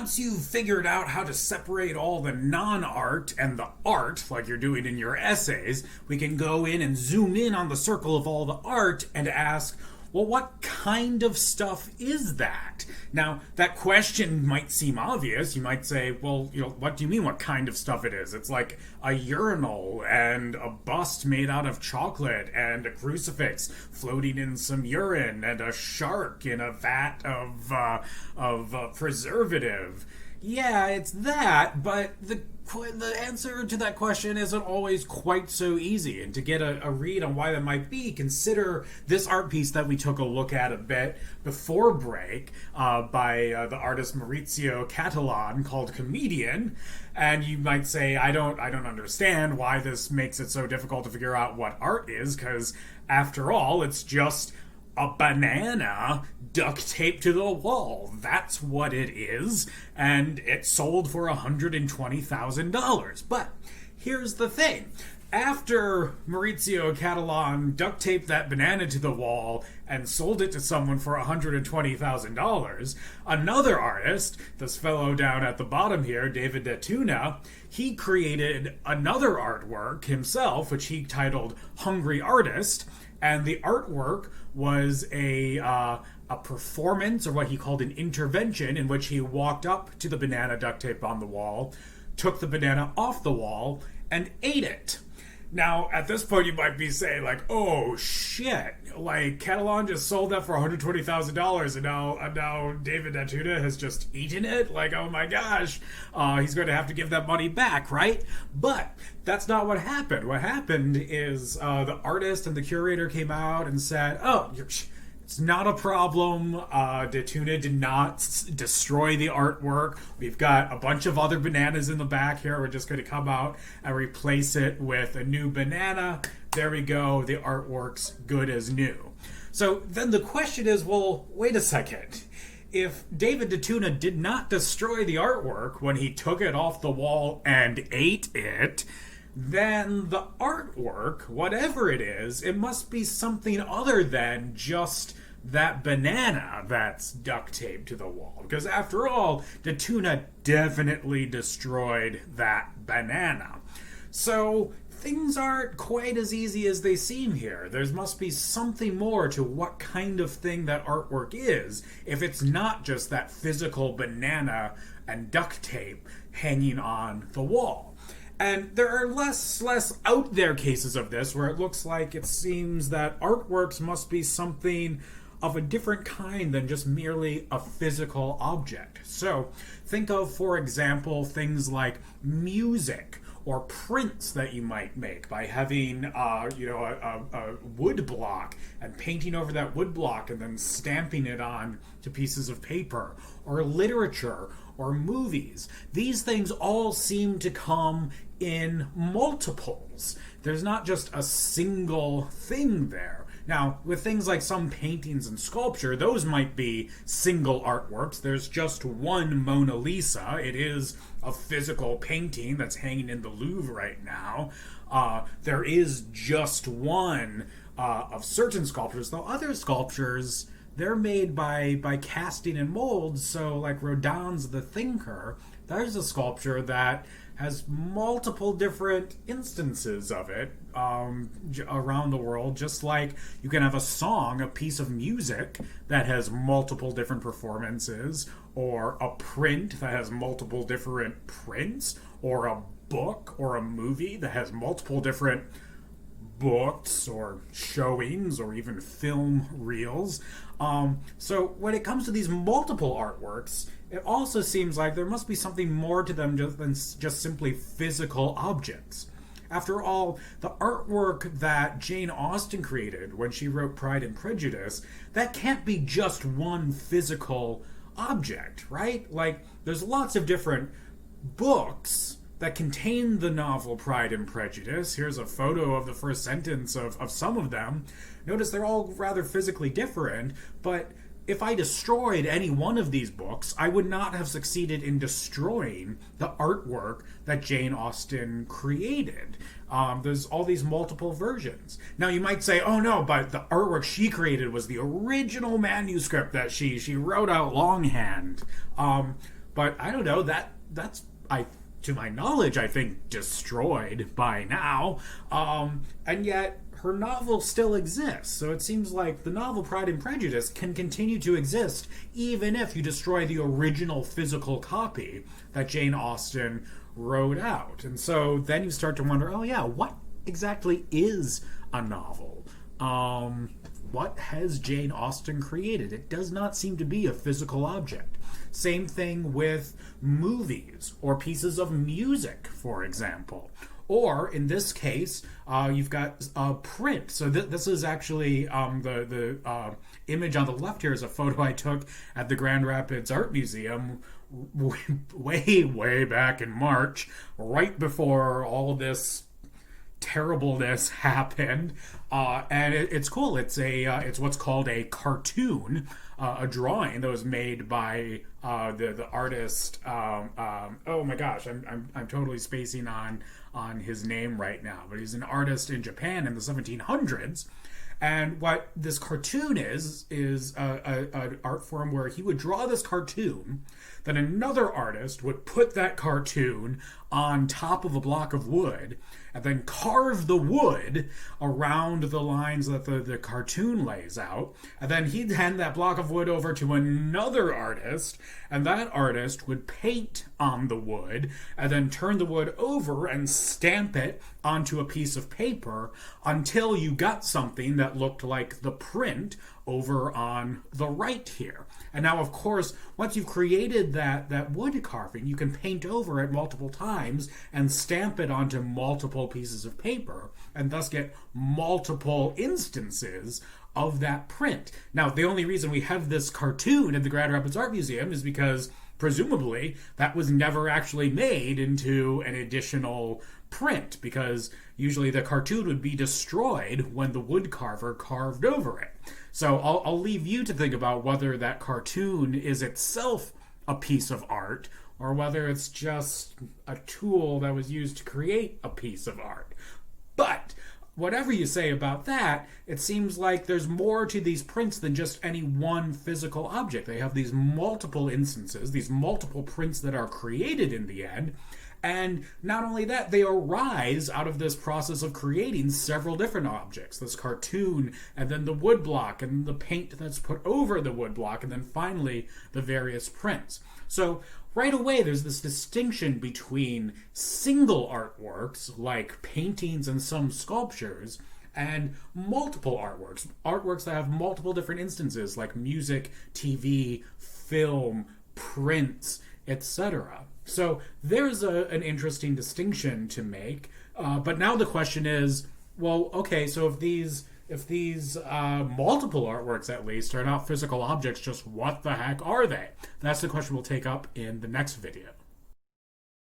Once you've figured out how to separate all the non-art and the art, like you're doing in your essays, we can go in and zoom in on the circle of all the art and ask, well, what kind of stuff is that? Now, that question might seem obvious. You might say, well, what do you mean what kind of stuff it is? It's like a urinal and a bust made out of chocolate and a crucifix floating in some urine and a shark in a vat of preservative. Yeah, it's that, but the answer to that question isn't always quite so easy. And to get a read on why that might be, consider this art piece that we took a look at a bit before break by the artist Maurizio Catalan called Comedian. And you might say, I don't understand why this makes it so difficult to figure out what art is, because after all, it's just a banana duct taped to the wall. That's what it is, and it sold for $120,000. But here's the thing. After Maurizio Catalan duct taped that banana to the wall and sold it to someone for $120,000, another artist, this fellow down at the bottom here, David DeTuna, he created another artwork himself, which he titled Hungry Artist, and the artwork was a performance, or what he called an intervention, in which he walked up to the banana duct tape on the wall, took the banana off the wall, and ate it. Now, at this point, you might be saying, like, oh, shit. Like, Catalan just sold that for $120,000, and now David DeTuna has just eaten it? Like, oh my gosh. He's going to have to give that money back, right? But that's not what happened. What happened is the artist and the curator came out and said, it's not a problem. DeTuna did not destroy the artwork. We've got a bunch of other bananas in the back here. We're just going to come out and replace it with a new banana. There we go. The artwork's good as new. So then the question is, well, wait a second. If David DeTuna did not destroy the artwork when he took it off the wall and ate it, then the artwork, whatever it is, it must be something other than just that banana that's duct taped to the wall. Because after all, DeTuna definitely destroyed that banana. So things aren't quite as easy as they seem here. There must be something more to what kind of thing that artwork is, if it's not just that physical banana and duct tape hanging on the wall. And there are less out there cases of this where it looks like it seems that artworks must be something of a different kind than just merely a physical object. So think of, for example, things like music or prints that you might make by having a wood block and painting over that wood block and then stamping it on to pieces of paper, or literature or movies. These things all seem to come in multiples. There's not just a single thing there. Now, with things like some paintings and sculpture, those might be single artworks. There's just one Mona Lisa. It is a physical painting that's hanging in the Louvre right now. There is just one of certain sculptures, though other sculptures, they're made by casting and molds. So like Rodin's The Thinker, there's a sculpture that has multiple different instances of it around the world, just like you can have a song, a piece of music that has multiple different performances, or a print that has multiple different prints, or a book or a movie that has multiple different books or showings or even film reels. So when it comes to these multiple artworks, it also seems like there must be something more to them than just simply physical objects. After all, the artwork that Jane Austen created when she wrote Pride and Prejudice, that can't be just one physical object, right? Like, there's lots of different books that contain the novel Pride and Prejudice. Here's a photo of the first sentence of some of them. Notice they're all rather physically different, but if I destroyed any one of these books, I would not have succeeded in destroying the artwork that Jane Austen created. There's all these multiple versions. Now you might say, oh no, but the artwork she created was the original manuscript that she wrote out longhand. but I don't know, that's I to my knowledge, I think destroyed by now. And yet her novel still exists. So it seems like the novel Pride and Prejudice can continue to exist even if you destroy the original physical copy that Jane Austen wrote out. And so then you start to wonder, oh yeah, what exactly is a novel? What has Jane Austen created? It does not seem to be a physical object. Same thing with movies or pieces of music, for example. Or in this case, you've got print. So this is actually the image on the left here is a photo I took at the Grand Rapids Art Museum way back in March, right before all this terribleness happened, and it's cool. It's what's called a cartoon, a drawing that was made by the artist. Oh my gosh, I'm totally spacing on his name right now, but he's an artist in Japan in the 1700s. And what this cartoon is an art form where he would draw this cartoon, then another artist would put that cartoon on top of a block of wood, and then carve the wood around the lines that the cartoon lays out. And then he'd hand that block of wood over to another artist, and that artist would paint on the wood, and then turn the wood over and stamp it onto a piece of paper until you got something that looked like the print over on the right here. And now, of course, once you've created that wood carving, you can paint over it multiple times and stamp it onto multiple pieces of paper, and thus get multiple instances of that print. Now, the only reason we have this cartoon in the Grand Rapids Art Museum is because presumably that was never actually made into an additional print, because usually the cartoon would be destroyed when the wood carver carved over it. So I'll leave you to think about whether that cartoon is itself a piece of art or whether it's just a tool that was used to create a piece of art. But whatever you say about that, it seems like there's more to these prints than just any one physical object. They have these multiple instances, these multiple prints that are created in the end. And not only that, they arise out of this process of creating several different objects. This cartoon, and then the wood block, and the paint that's put over the wood block, and then finally the various prints. So right away, there's this distinction between single artworks, like paintings and some sculptures, and multiple artworks. Artworks that have multiple different instances, like music, TV, film, prints, etc. So there's an interesting distinction to make. But now the question is, well, okay, so if these multiple artworks at least are not physical objects, just what the heck are they? That's the question we'll take up in the next video.